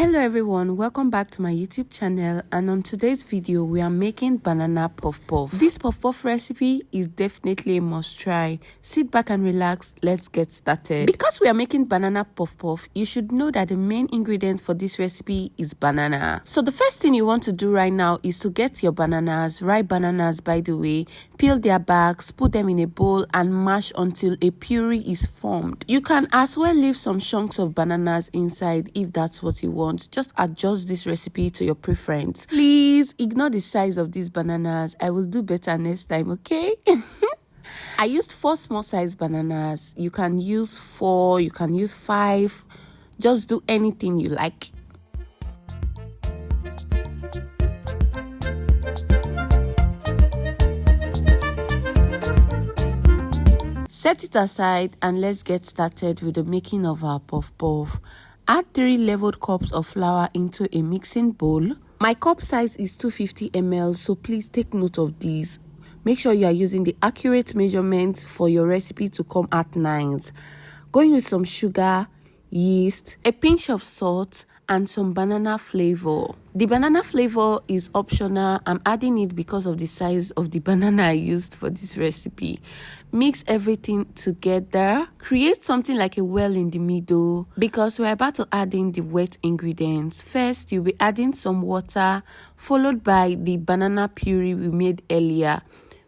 Hello everyone, welcome back to my YouTube channel, and on today's video we are making banana puff puff. This puff puff recipe is definitely a must try. Sit back and relax, let's get started. Because we are making banana puff puff, you should know that the main ingredient for this recipe is banana. So the first thing you want to do right now is to get your bananas, ripe bananas by the way, peel their backs, put them in a bowl and mash until a puree is formed. You can as well leave some chunks of bananas inside if that's what you want. Just adjust this recipe to your preference. Please ignore the size of these bananas. I will do better next time, okay? I used 4 small size bananas. You can use 4, you can use 5. Just do anything you like. Set it aside and let's get started with the making of our puff puff. Add 3 leveled cups of flour into a mixing bowl. My cup size is 250 ml, so please take note of these. Make sure you are using the accurate measurement for your recipe to come out nice. Going with some sugar, yeast, a pinch of salt, and some banana flavor. The banana flavor is optional. I'm adding it because of the size of the banana I used for this recipe. Mix everything together. Create something like a well in the middle because we're about to add in the wet ingredients. First, you'll be adding some water followed by the banana puree we made earlier.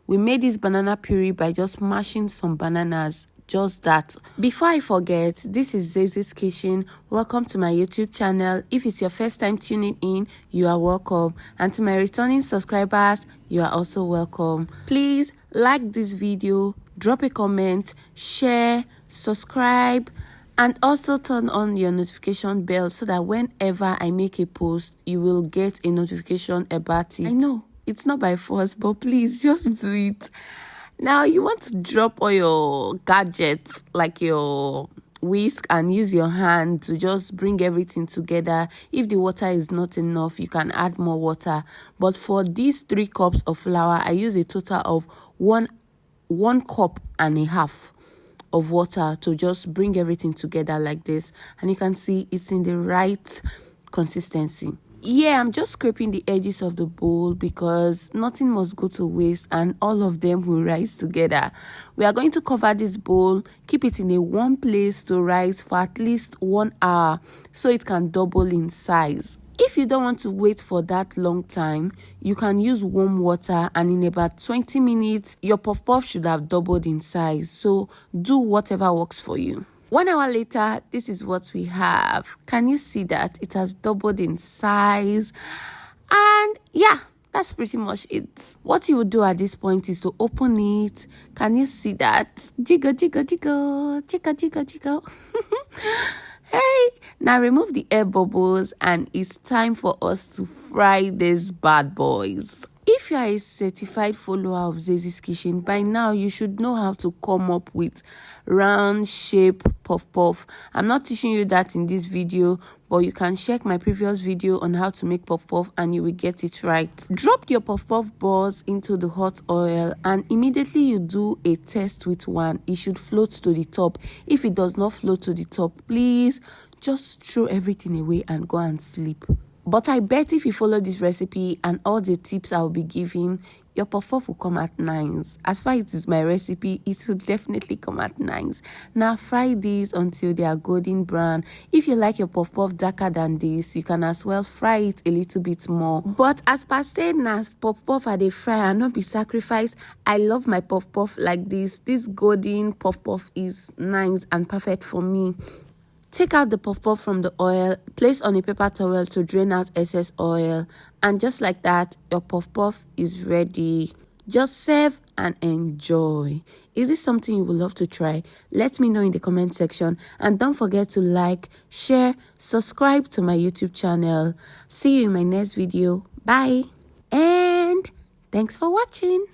We made this banana puree by just mashing some bananas. Just that. Before I forget, this is Zezi's Kitchen. Welcome to my YouTube channel. If it's your first time tuning in, you are welcome. And to my returning subscribers, you are also welcome. Please like this video, drop a comment, share, subscribe, and also turn on your notification bell so that whenever I make a post, you will get a notification about it. I know it's not by force, but please just do it. Now, you want to drop all your gadgets like your whisk and use your hand to just bring everything together. If the water is not enough, you can add more water. But for these 3 cups of flour, I use a total of one cup and a half of water to just bring everything together like this. And you can see it's in the right consistency. Yeah, I'm just scraping the edges of the bowl because nothing must go to waste and all of them will rise together. We are going to cover this bowl, keep it in a warm place to rise for at least 1 hour so it can double in size. If you don't want to wait for that long time, you can use warm water and in about 20 minutes, your puff puff should have doubled in size. So do whatever works for you. 1 hour later, this is what we have. Can you see that? It has doubled in size. And yeah, that's pretty much it. What you would do at this point is to open it. Can you see that? Jiggle, jiggle, jiggle, jiggle, jiggle, jiggle. Hey, now remove the air bubbles and it's time for us to fry these bad boys. If you are a certified follower of Zezi's Kitchen, by now you should know how to come up with round shape puff puff. I'm not teaching you that in this video, but you can check my previous video on how to make puff puff and you will get it right. Drop your puff puff balls into the hot oil and immediately you do a test with one. It should float to the top. If it does not float to the top, please just throw everything away and go and sleep. But I bet if you follow this recipe and all the tips I'll be giving, your puff puff will come at nice. As far as it is my recipe, it will definitely come at nice. Now fry these until they are golden brown. If you like your puff puff darker than this, you can as well fry it a little bit more. But as per say, na puff puff are they fry and not be sacrificed. I love my puff puff like this. This golden puff puff is nice and perfect for me. Take out the puff puff from the oil, place on a paper towel to drain out excess oil, and just like that, your puff puff is ready. Just serve and enjoy. Is this something you would love to try? Let me know in the comment section, and don't forget to like, share, subscribe to my YouTube channel. See you in my next video. Bye, and thanks for watching.